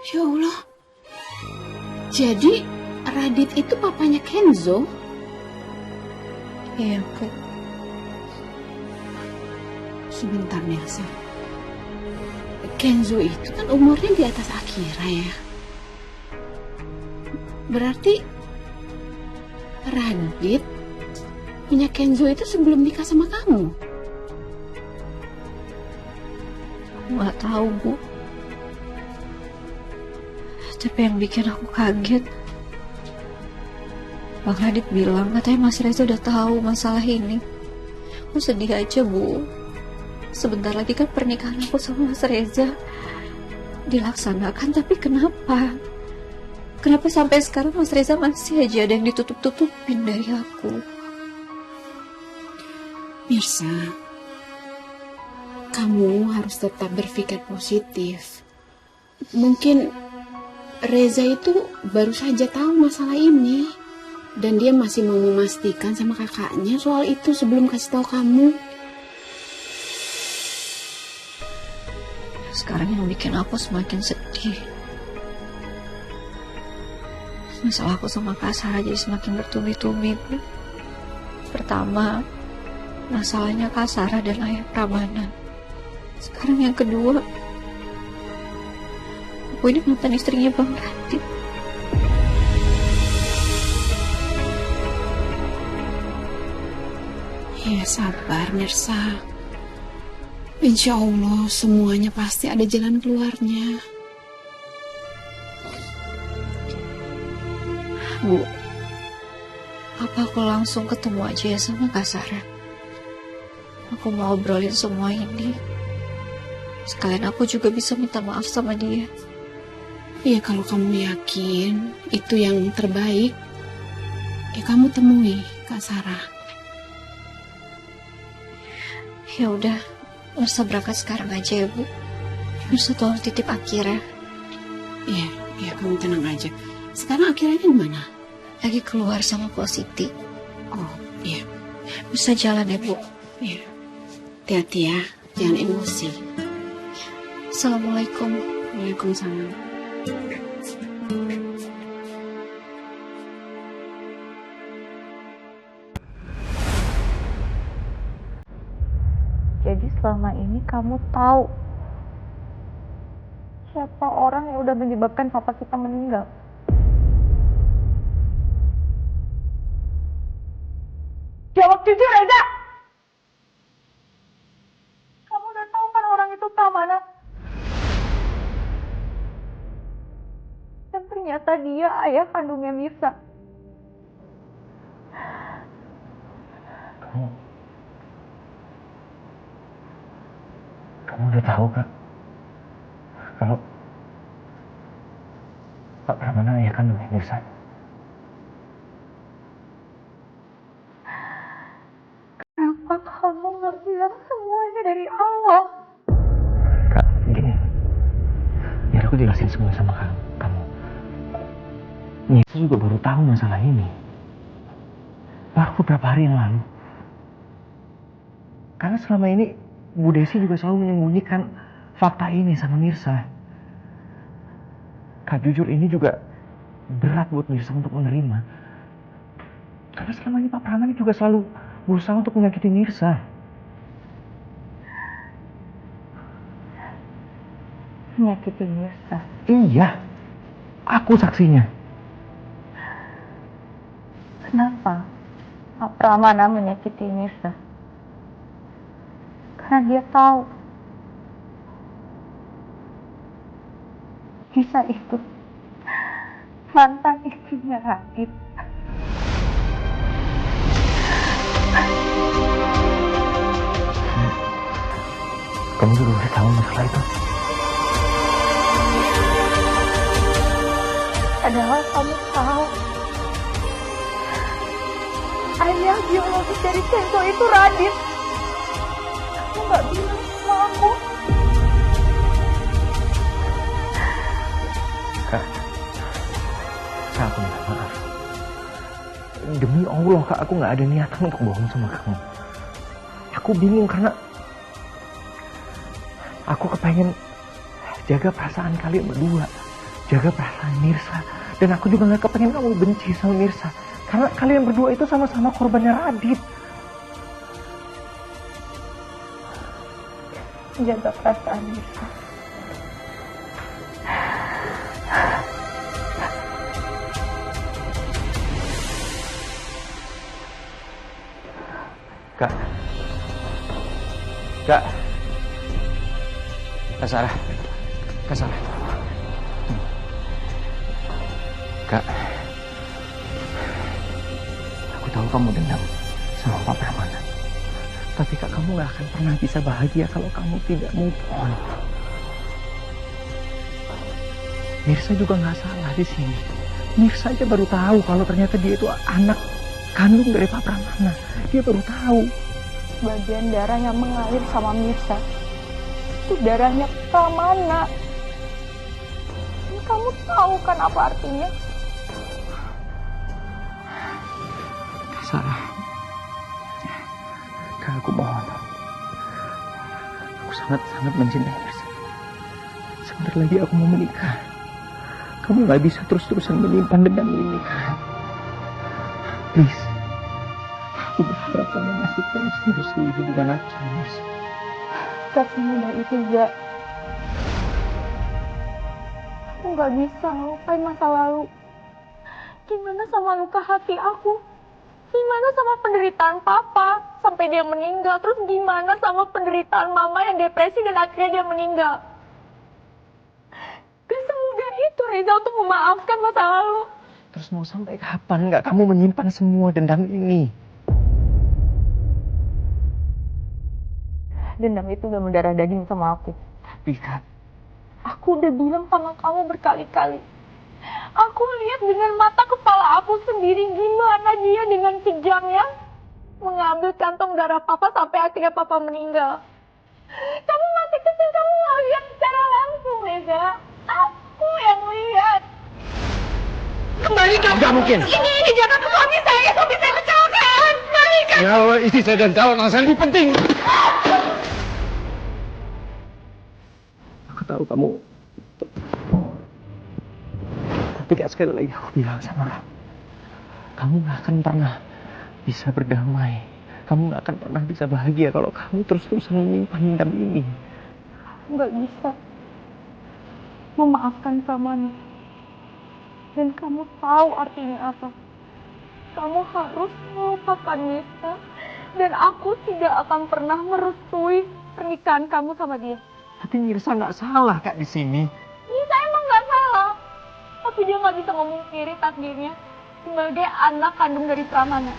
Ya Allah. Jadi Radit itu papanya Kenzo? Iya, Bu. Sebentar, Nelsa. Kenzo itu kan umurnya di atas Akira ya. Berarti Radit punya Kenzo itu sebelum nikah sama kamu? Aku nggak tahu, Bu. Tapi yang bikin aku kaget, Bang Radit bilang katanya Mas Reza udah tahu masalah ini. Aku sedih aja, Bu. Sebentar lagi kan pernikahan aku sama Mas Reza dilaksanakan, tapi kenapa? Kenapa sampai sekarang Mas Reza masih aja ada yang ditutup-tutupin dari aku? Mirsa, kamu harus tetap berpikir positif. Mungkin Reza itu baru saja tahu masalah ini. Dan dia masih mau memastikan sama kakaknya soal itu sebelum kasih tahu kamu. Sekarang yang bikin aku semakin sedih, masalah aku sama Kak Sarah jadi semakin bertubi-tubi, Bu. Pertama, masalahnya Kak Sarah dan Ayah Pramana. Sekarang yang kedua, aku ini mantan istrinya Bang Radit. Ya sabar, Mirsa. Insya Allah semuanya pasti ada jalan keluarnya. Bu, apa aku langsung ketemu aja ya sama Kak Sarah? Aku mau obrolin semua ini. Sekalian aku juga bisa minta maaf sama dia. Ya kalau kamu yakin itu yang terbaik, ya kamu temui Kak Sarah. Ya udah, Mirsa berangkat sekarang aja ya, Bu. Mirsa tolong titip Akira. Iya, kamu tenang aja. Sekarang Akira di mana? Lagi keluar sama Po Siti. Oh, iya. Mirsa jalan ya, Bu. Iya. Hati-hati ya, jangan emosi. Assalamualaikum. Waalaikumsalam. Jadi selama ini kamu tahu siapa orang yang udah menyebabkan papa kita meninggal? Jawab jujur, Eda! Kamu udah tahu kan orang itu Pramana? Dan ternyata dia ayah kandungnya Mirsa. Kamu udah tahu, Kak, kalau Pak Pramana ayah kandungnya Mirsa. Kenapa kamu nggak bilang semuanya dari awal? Kak, gini, biar aku jelasin semua sama kamu. Mirsa juga baru tahu masalah ini baru beberapa hari yang lalu. Karena selama ini Bu Desi juga selalu menyembunyikan fakta ini sama Mirsa. Kak, jujur ini juga berat buat Mirsa untuk menerima. Karena selama ini Pak Pramana juga selalu berusaha untuk menyakiti Mirsa. Menyakiti Mirsa? Iya, aku saksinya. Kenapa Pak Pramana menyakiti Mirsa? Karena dia tahu Mirsa itu mantan istrinya Radit. Kamu juga udah tahu masalah itu? Padahal kamu tahu ayah biologis dari Kenzo itu Radit. Kamu gak bilang sama aku. Kak, aku minta maaf. Demi Allah, Kak, aku gak ada niatan untuk bohong sama kamu. Aku bingung karena aku kepengen jaga perasaan kalian berdua. jaga perasaan Mirsa. Dan aku juga gak kepengen kamu benci sama Mirsa. Karena kalian berdua itu sama-sama korbannya Radit. Jaga perasaan Mirsa. Kak. Kak. Kak Sarah. Kak Sarah. Kak. Aku tahu kamu dendam sama Pak Pramana. Tapi Kak, kamu gak akan pernah bisa bahagia kalau kamu tidak move on. Mirsa juga gak salah di sini. Mirsa aja baru tahu kalau ternyata dia itu anak kandung dari Pak Pramana. Dia baru tahu. Bagian darah yang mengalir sama Mirsa itu darahnya Pramana. Dan kamu tahu kan apa artinya? Sarah, Kak, aku mohon. Aku sangat-sangat mencintai Mirsa. Sebentar lagi aku mau menikah. Kamu gak bisa terus-terusan menyimpan dendam ini, Kak. Please. Aku berharap kamu masih terus di hubungan aku sama Mirsa. Gak semudah itu, Za. Aku gak bisa ngelupain masa lalu. Gimana sama luka hati aku? Gimana sama penderitaan papa sampai dia meninggal? Terus gimana sama penderitaan mama yang depresi dan akhirnya dia meninggal? Gak semudah itu Reza untuk memaafkan masa lalu. Terus mau sampai kapan gak kamu menyimpan semua dendam ini? Dendam itu udah mendarah daging sama aku. Tapi Kak, aku udah bilang sama kamu berkali-kali. Aku lihat dengan mata kepala aku sendiri gimana dia dengan kejamnya mengambil kantong darah papa sampai akhirnya papa meninggal. Kamu masih kecil, kamu nggak lihat secara langsung, Reza. Aku yang lihat. Kembalikan. Nggak mungkin. Ini jangan suami saya kecelakaan. Kembalikan. Ya Allah, istri saya dan calon anak saya lebih penting. Aku tahu kamu. Tapi Kak, sekali lagi aku bilang sama kamu. Kamu gak akan pernah bisa berdamai. Kamu gak akan pernah bisa bahagia kalau kamu terus-terusan menyimpan dendam ini. Aku nggak bisa memaafkan Pramana. Dan kamu tahu artinya apa. Kamu harus melupakan Nisa. Dan aku tidak akan pernah merestui pernikahan kamu sama dia. Tapi Mirsa nggak salah Kak di sini. Nisa emang nggak salah. Tapi dia nggak bisa memungkiri takdirnya sebagai anak kandung dari Pramana.